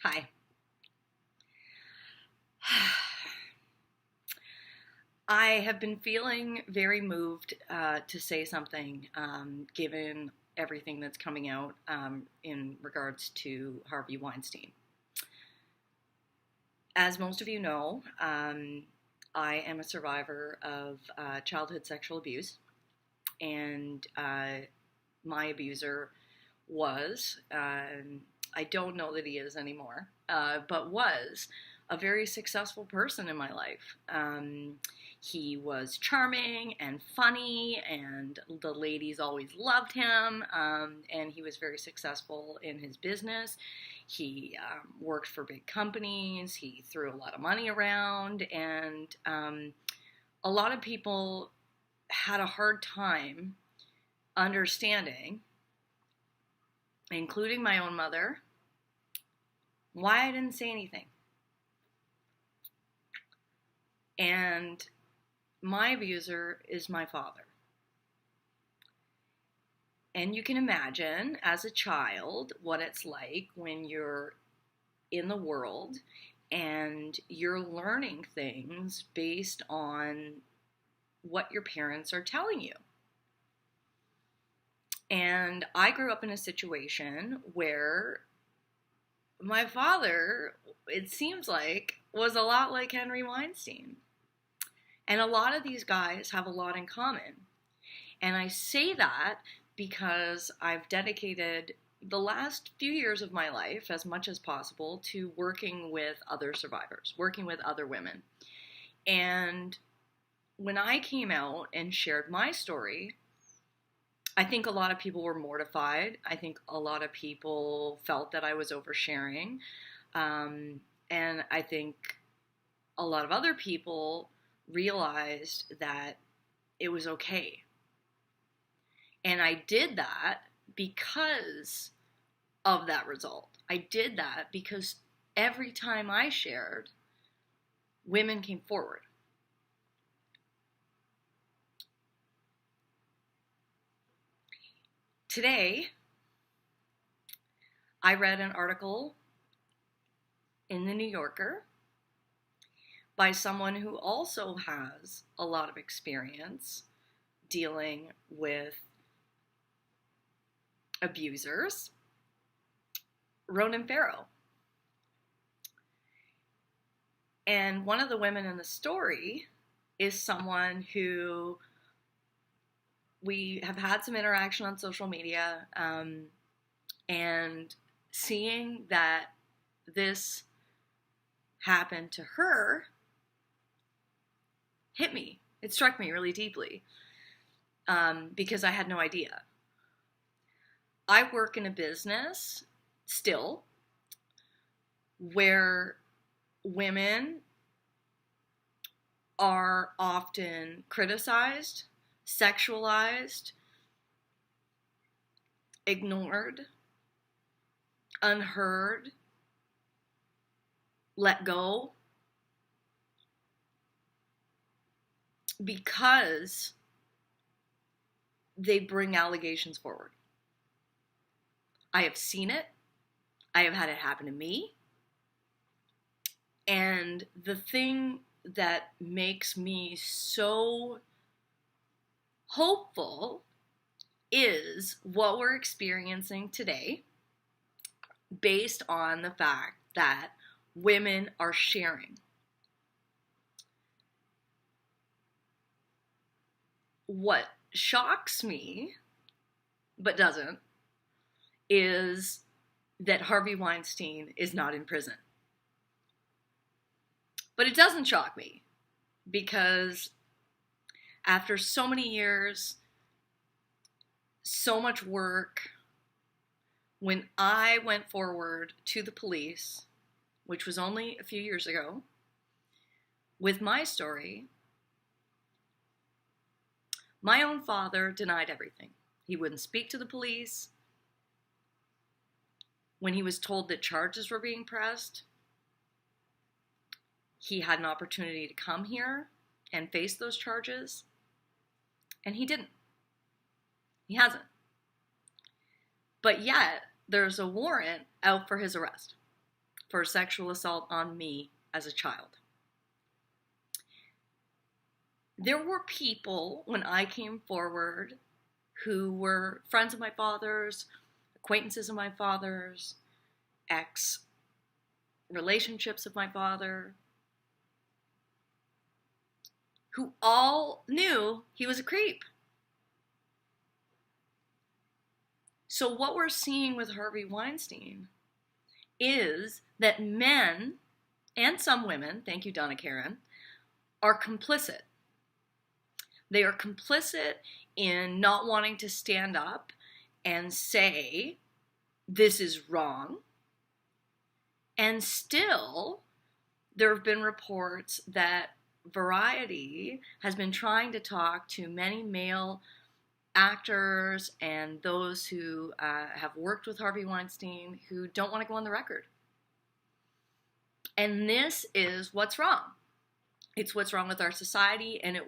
Hi. I have been feeling very moved to say something given everything that's coming out in regards to Harvey Weinstein. As most of you know, I am a survivor of childhood sexual abuse, and my abuser was, I don't know that he is anymore, but was a very successful person in my life. He was charming and funny, and the ladies always loved him, and he was very successful in his business. He worked for big companies, he threw a lot of money around, and a lot of people had a hard time understanding, including my own mother, why I didn't say anything. And my abuser is my father. And you can imagine, as a child, what it's like when you're in the world and you're learning things based on what your parents are telling you. And I grew up in a situation where my father, it seems like, was a lot like Harvey Weinstein. And a lot of these guys have a lot in common. And I say that because I've dedicated the last few years of my life, as much as possible, to working with other survivors, working with other women. And when I came out and shared my story, I think a lot of people were mortified. I think a lot of people felt that I was oversharing. And I think a lot of other people realized that it was okay. And I did that because of that result. I did that because every time I shared, women came forward. Today, I read an article in the New Yorker by someone who also has a lot of experience dealing with abusers, Ronan Farrow. And one of the women in the story is someone who we have had some interaction on social media, and seeing that this happened to her hit me. It struck me really deeply because I had no idea. I work in a business still where women are often criticized, sexualized, ignored, unheard, let go, because they bring allegations forward. I have seen it. I have had it happen to me. And the thing that makes me so hopeful is what we're experiencing today, based on the fact that women are sharing. What shocks me, but doesn't, is that Harvey Weinstein is not in prison. But it doesn't shock me because after so many years, so much work, when I went forward to the police, which was only a few years ago, with my story, my own father denied everything. He wouldn't speak to the police. When he was told that charges were being pressed, he had an opportunity to come here and face those charges, and he didn't. He hasn't. But yet, there's a warrant out for his arrest. for sexual assault on me as a child. There were people when I came forward who were friends of my father's, acquaintances of my father's, ex-relationships of my father, who all knew he was a creep. So what we're seeing with Harvey Weinstein is that men, and some women, thank you, Donna Karen, are complicit. They are complicit in not wanting to stand up and say, this is wrong. And still, there have been reports that Variety has been trying to talk to many male actors and those who have worked with Harvey Weinstein who don't want to go on the record. And this is what's wrong. It's what's wrong with our society, and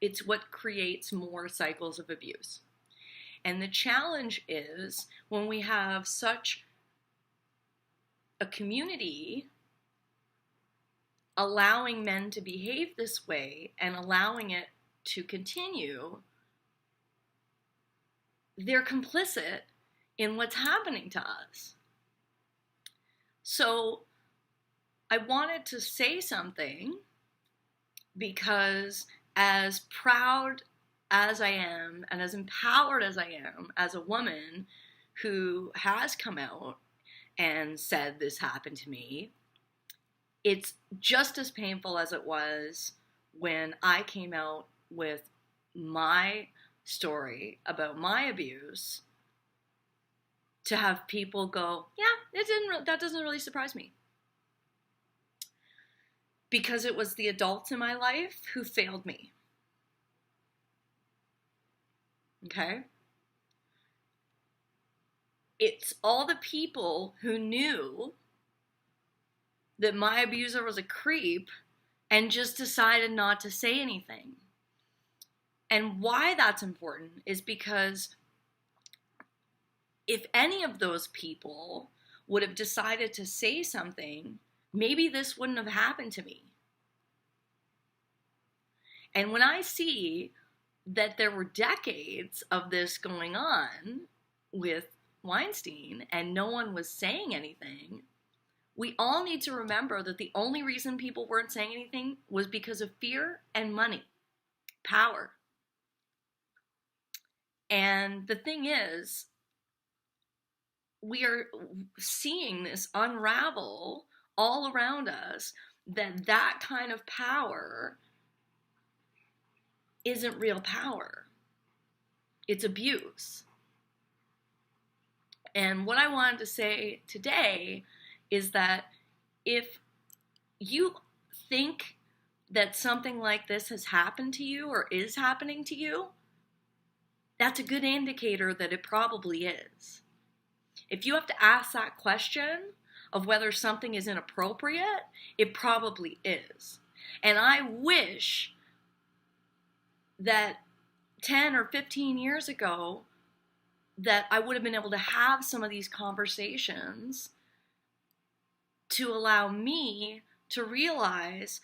it's what creates more cycles of abuse. And the challenge is when we have such a community allowing men to behave this way and allowing it to continue, they're complicit in what's happening to us. So I wanted to say something because as proud as I am and as empowered as I am as a woman who has come out and said this happened to me, it's just as painful as it was when I came out with my story about my abuse to have people go, yeah, that doesn't really surprise me. Because it was the adults in my life who failed me. Okay? It's all the people who knew that my abuser was a creep and just decided not to say anything. And why that's important is because if any of those people would have decided to say something, maybe this wouldn't have happened to me. And when I see that there were decades of this going on with Weinstein and no one was saying anything, we all need to remember that the only reason people weren't saying anything was because of fear and money, power. And the thing is, we are seeing this unravel all around us, that kind of power isn't real power. It's abuse. And what I wanted to say today is that if you think that something like this has happened to you or is happening to you, that's a good indicator that it probably is. If you have to ask that question of whether something is inappropriate, it probably is. And I wish that 10 or 15 years ago that I would have been able to have some of these conversations to allow me to realize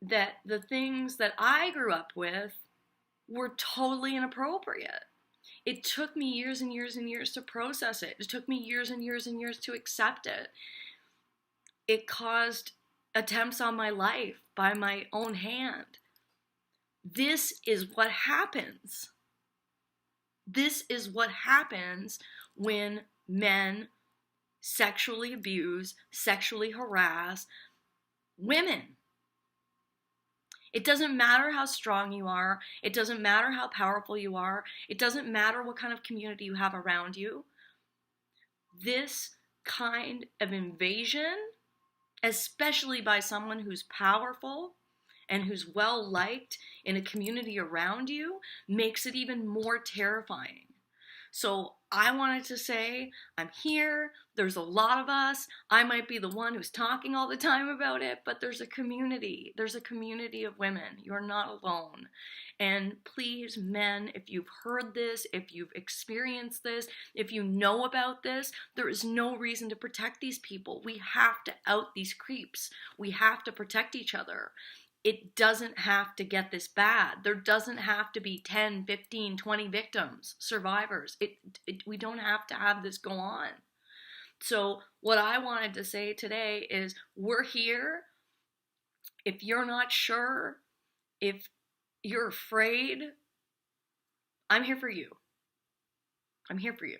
that the things that I grew up with were totally inappropriate. It took me years and years and years to process it. It took me years and years and years to accept it. It caused attempts on my life by my own hand. This is what happens. This is what happens when men sexually abuse, sexually harass women. It doesn't matter how strong you are. It doesn't matter how powerful you are. It doesn't matter what kind of community you have around you. This kind of invasion, especially by someone who's powerful and who's well-liked in a community around you, makes it even more terrifying. So I wanted to say, I'm here. There's a lot of us. I might be the one who's talking all the time about it, but there's a community. There's a community of women. You're not alone. And please, men, if you've heard this, if you've experienced this, if you know about this, there is no reason to protect these people. We have to out these creeps. We have to protect each other. It doesn't have to get this bad. There doesn't have to be 10, 15, 20 victims, survivors. We don't have to have this go on. So what I wanted to say today is we're here. If you're not sure, if you're afraid, I'm here for you. I'm here for you.